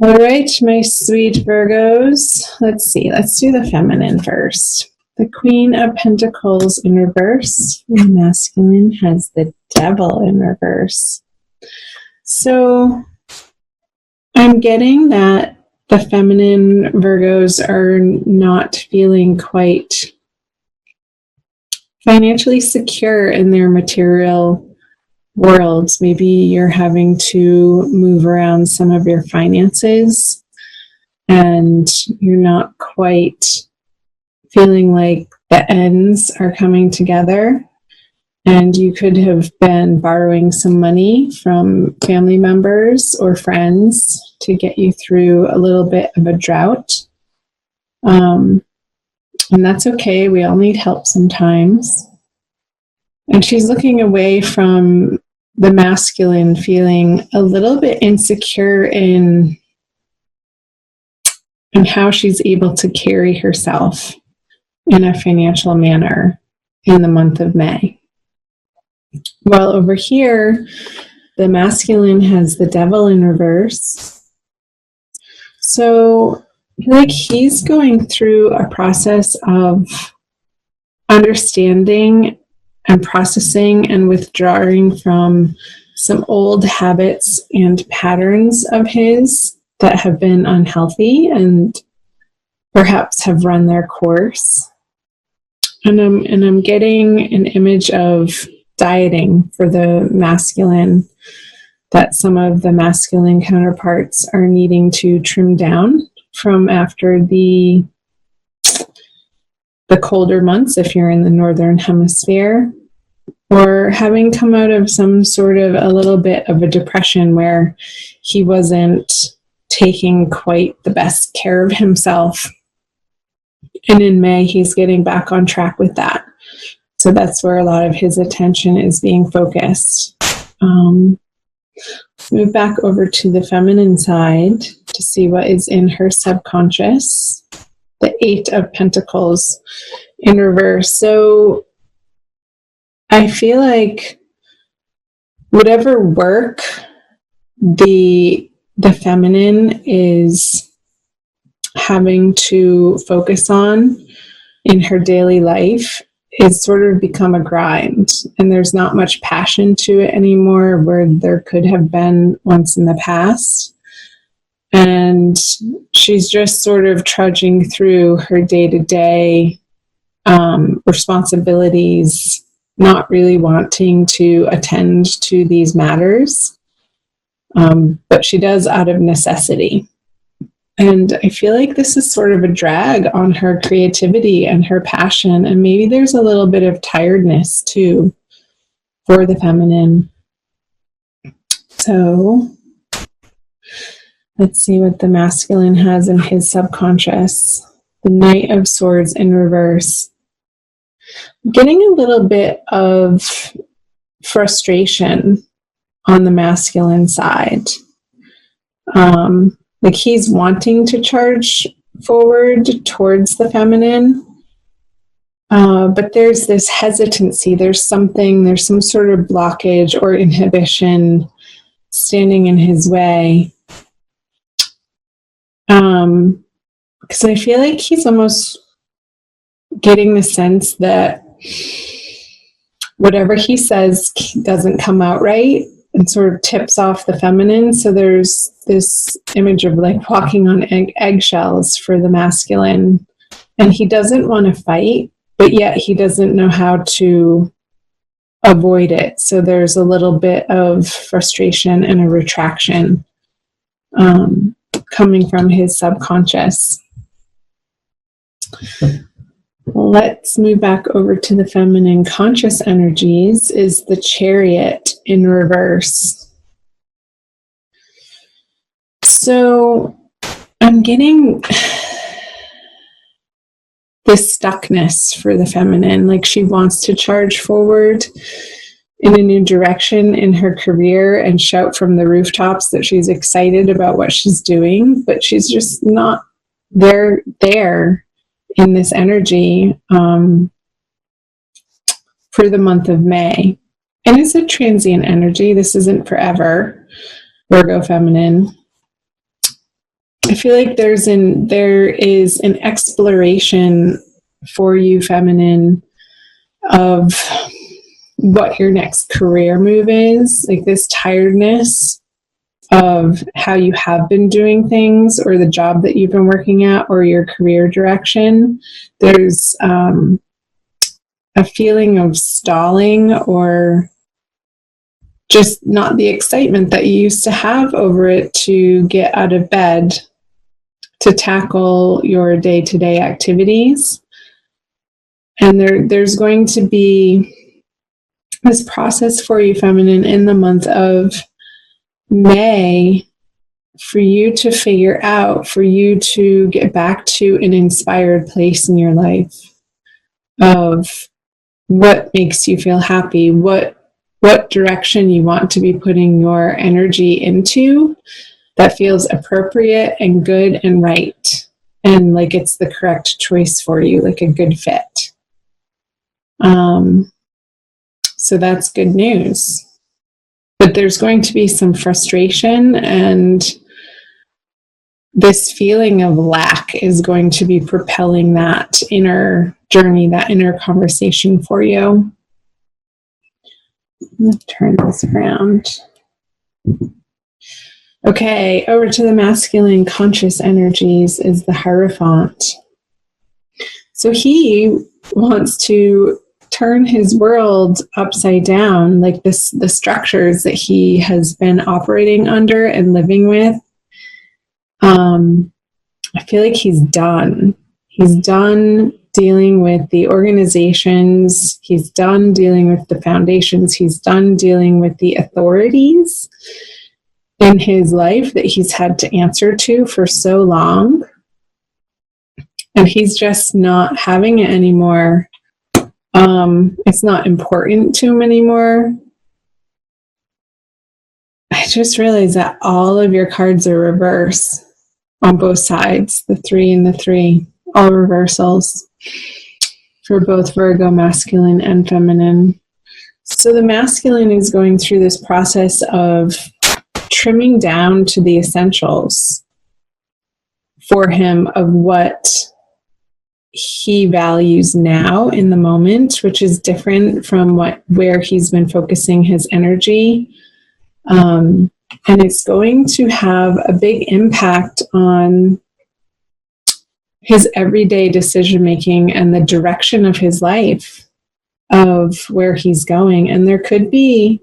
All right, my sweet Virgos. Let's see. Let's do the feminine first. The Queen of Pentacles in reverse. The masculine has the Devil in reverse. So I'm getting that the feminine Virgos are not feeling quite financially secure in their material worlds. Maybe you're having to move around some of your finances and you're not quite feeling like the ends are coming together, and you could have been borrowing some money from family members or friends to get you through a little bit of a drought. And that's okay. We all need help sometimes. And she's looking away from the masculine, feeling a little bit insecure in how she's able to carry herself in a financial manner in the month of May. While over here, the masculine has the Devil in reverse. So I feel like he's going through a process of understanding and processing and withdrawing from some old habits and patterns of his that have been unhealthy and perhaps have run their course. And I'm getting an image of dieting for the masculine, that some of the masculine counterparts are needing to trim down from after the colder months, if you're in the northern hemisphere, or having come out of some sort of a little bit of a depression where he wasn't taking quite the best care of himself. And in May, he's getting back on track with that. So that's where a lot of his attention is being focused. Move back over to the feminine side to see what is in her subconscious. The Eight of Pentacles in reverse. So I feel like whatever work the feminine is having to focus on in her daily life is sort of become a grind, and there's not much passion to it anymore where there could have been once in the past. And she's just sort of trudging through her day-to-day responsibilities, not really wanting to attend to these matters, but she does out of necessity. And I feel like this is sort of a drag on her creativity and her passion, and maybe there's a little bit of tiredness too for the feminine. So let's see what the masculine has in his subconscious. The Knight of Swords in reverse. I'm getting a little bit of frustration on the masculine side. Like he's wanting to charge forward towards the feminine, but there's this hesitancy. There's some sort of blockage or inhibition standing in his way. Because I feel like he's almost getting the sense that whatever he says doesn't come out right and sort of tips off the feminine. So there's this image of like walking on eggshells for the masculine, and he doesn't want to fight, but yet he doesn't know how to avoid it. So there's a little bit of frustration and a retraction coming from his subconscious. Let's move back over to the feminine conscious energies. Is the Chariot in reverse. So I'm getting this stuckness for the feminine, like she wants to charge forward in a new direction in her career and shout from the rooftops that she's excited about what she's doing, but she's just not there in this energy for the month of May. And it's a transient energy. This isn't forever, Virgo feminine. I feel like there is an exploration for you, feminine, of what your next career move is, like this tiredness of how you have been doing things, or the job that you've been working at, or your career direction. There's a feeling of stalling, or just not the excitement that you used to have over it to get out of bed to tackle your day-to-day activities. And there's going to be this process for you, feminine, in the month of May, for you to figure out, for you to get back to an inspired place in your life of what makes you feel happy, what direction you want to be putting your energy into that feels appropriate and good and right, and like it's the correct choice for you, like a good fit. So that's good news. But there's going to be some frustration, and this feeling of lack is going to be propelling that inner journey, that inner conversation for you. Let's turn this around. Okay, over to the masculine conscious energies is the Hierophant. So he wants to turn his world upside down, like the structures that he has been operating under and living with. I feel like he's done. He's done dealing with the organizations. He's done dealing with the foundations. He's done dealing with the authorities in his life that he's had to answer to for so long. And he's just not having it anymore. It's not important to him anymore. I just realized that all of your cards are reverse on both sides, the 3 and the 3, all reversals for both Virgo masculine and feminine. So the masculine is going through this process of trimming down to the essentials for him of what he values now in the moment, which is different from where he's been focusing his energy. And it's going to have a big impact on his everyday decision making and the direction of his life, of where he's going. And there could be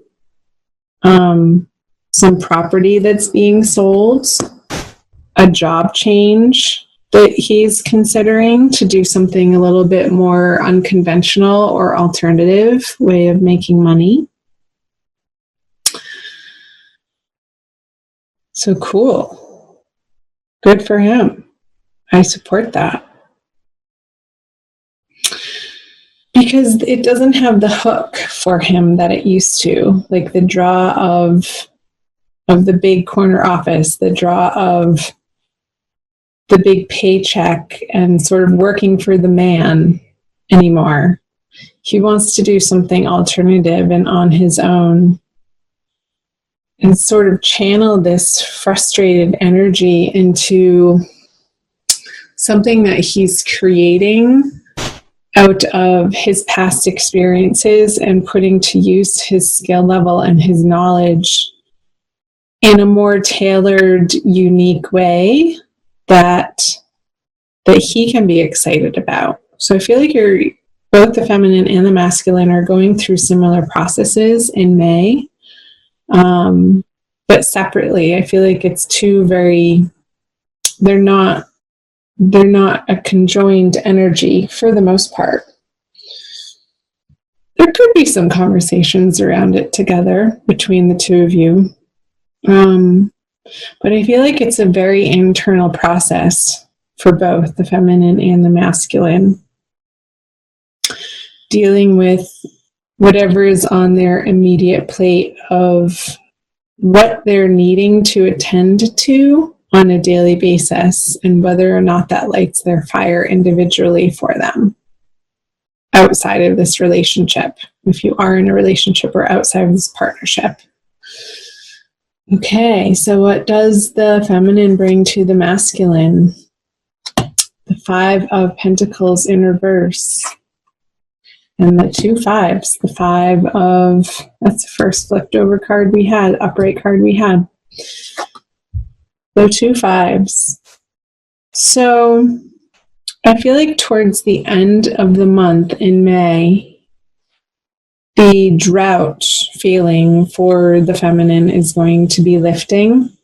some property that's being sold, a job change that he's considering to do something a little bit more unconventional or alternative way of making money. So cool. Good for him. I support that. Because it doesn't have the hook for him that it used to, like the draw of the big corner office, the draw of the big paycheck and sort of working for the man anymore. He wants to do something alternative and on his own, and sort of channel this frustrated energy into something that he's creating out of his past experiences and putting to use his skill level and his knowledge in a more tailored, unique way that he can be excited about. So I feel like both the feminine and the masculine are going through similar processes in May. But separately. I feel like it's they're not a conjoined energy for the most part. There could be some conversations around it together between the two of you. But I feel like it's a very internal process for both the feminine and the masculine, dealing with whatever is on their immediate plate of what they're needing to attend to on a daily basis, and whether or not that lights their fire individually for them outside of this relationship, if you are in a relationship, or outside of this partnership. Okay, so what does the feminine bring to the masculine? The Five of Pentacles in reverse. And the two fives. The Five of, that's the first flipped over card we had, upright card we had. So two fives. So I feel like towards the end of the month in May, the drought feeling for the feminine is going to be lifting.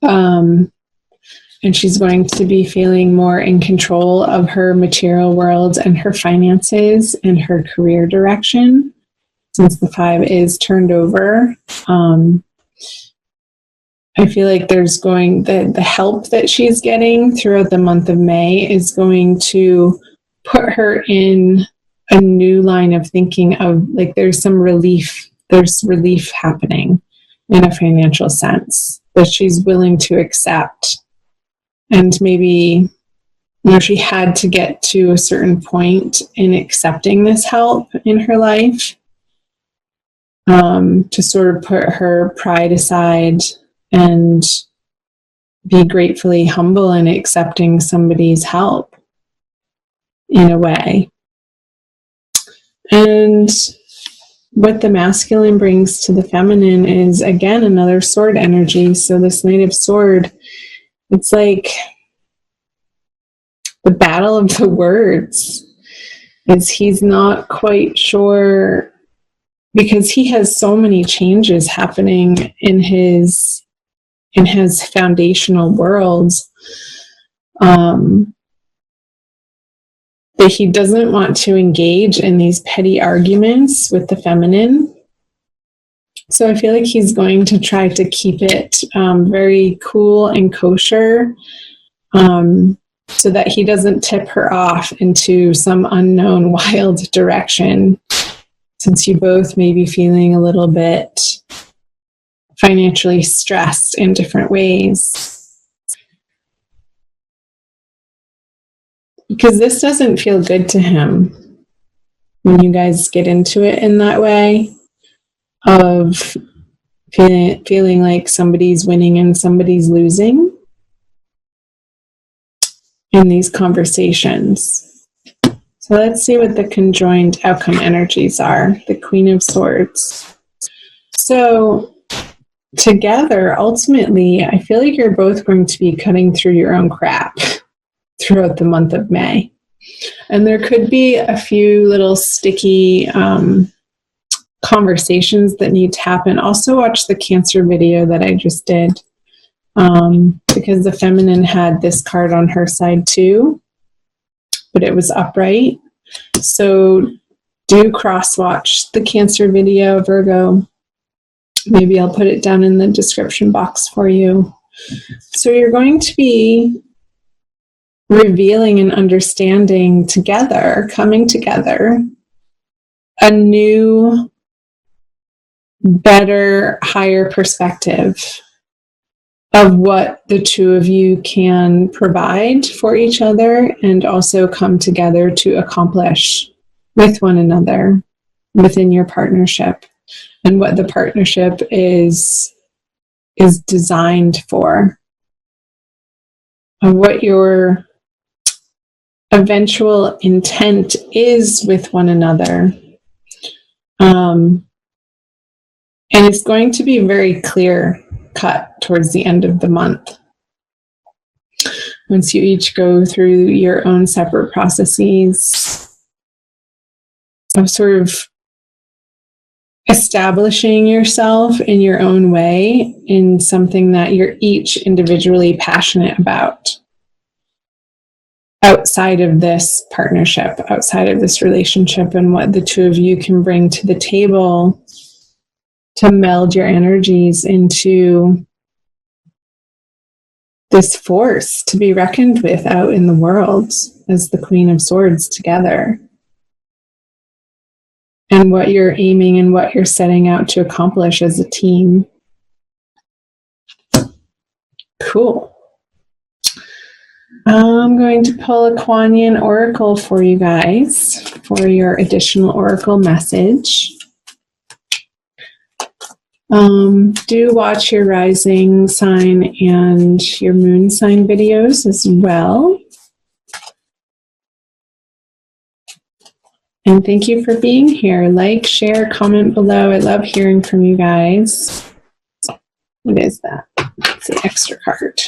And she's going to be feeling more in control of her material world and her finances and her career direction, since the five is turned over. I feel like there's the help that she's getting throughout the month of May is going to put her in a new line of thinking of, like, there's relief happening in a financial sense that she's willing to accept. And maybe, she had to get to a certain point in accepting this help in her life, to sort of put her pride aside and be gratefully humble in accepting somebody's help in a way. And what the masculine brings to the feminine is, again, another sword energy. So this Knight of Sword, it's like the battle of the words. He's not quite sure, because he has so many changes happening in his foundational worlds, that he doesn't want to engage in these petty arguments with the feminine. So I feel like he's going to try to keep it very cool and kosher, so that he doesn't tip her off into some unknown wild direction, since you both may be feeling a little bit financially stressed in different ways. Because this doesn't feel good to him when you guys get into it in that way, of feeling like somebody's winning and somebody's losing in these conversations. So let's see what the conjoined outcome energies are. The Queen of Swords. So together, ultimately, I feel like you're both going to be cutting through your own crap throughout the month of May. And there could be a few little sticky conversations that need to happen. Also watch the Cancer video that I just did, because the feminine had this card on her side too, but it was upright. So do cross-watch the Cancer video, Virgo. Maybe I'll put it down in the description box for you. So you're going to be revealing and understanding together, coming together, a new, better, higher perspective of what the two of you can provide for each other, and also come together to accomplish with one another within your partnership, and what the partnership is designed for, and what your eventual intent is with one another. And it's going to be very clear cut towards the end of the month, once you each go through your own separate processes of sort of establishing yourself in your own way in something that you're each individually passionate about, outside of this partnership, outside of this relationship, and what the two of you can bring to the table to meld your energies into this force to be reckoned with out in the world as the Queen of Swords together. And what you're aiming and what you're setting out to accomplish as a team. Cool. I'm going to pull a Kuan Yin Oracle for you guys for your additional Oracle message. Do watch your rising sign and your moon sign videos as well. And thank you for being here. Like, share, comment below. I love hearing from you guys. What is that? It's the extra card.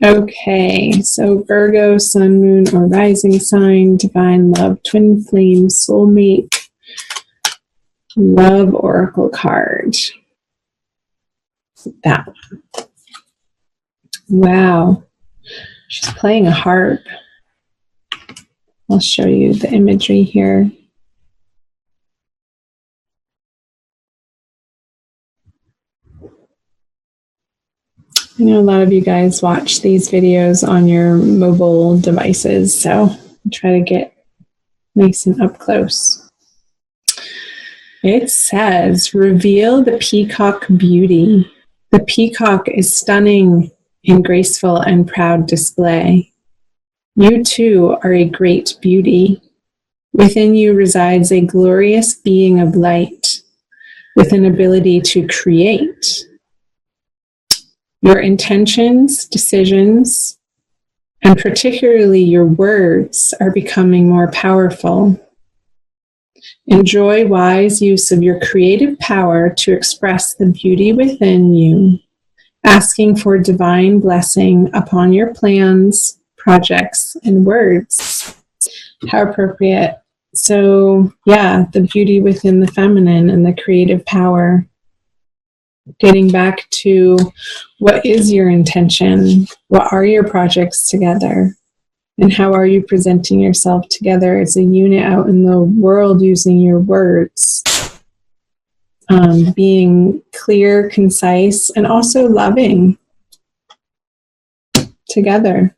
Okay, so Virgo, sun, moon, or rising sign, divine love, twin flame, soulmate, love oracle card. That one. Wow. She's playing a harp. I'll show you the imagery here. I know a lot of you guys watch these videos on your mobile devices, so I'll try to get nice and up close. It says, reveal the peacock beauty. The peacock is stunning in graceful and proud display. You too are a great beauty. Within you resides a glorious being of light with an ability to create. Your intentions, decisions, and particularly your words are becoming more powerful. Enjoy wise use of your creative power to express the beauty within you, asking for divine blessing upon your plans, projects, and words. How appropriate. So, yeah, the beauty within the feminine and the creative power. Getting back to what is your intention? What are your projects together? And how are you presenting yourself together as a unit out in the world using your words? Being clear, concise, and also loving together.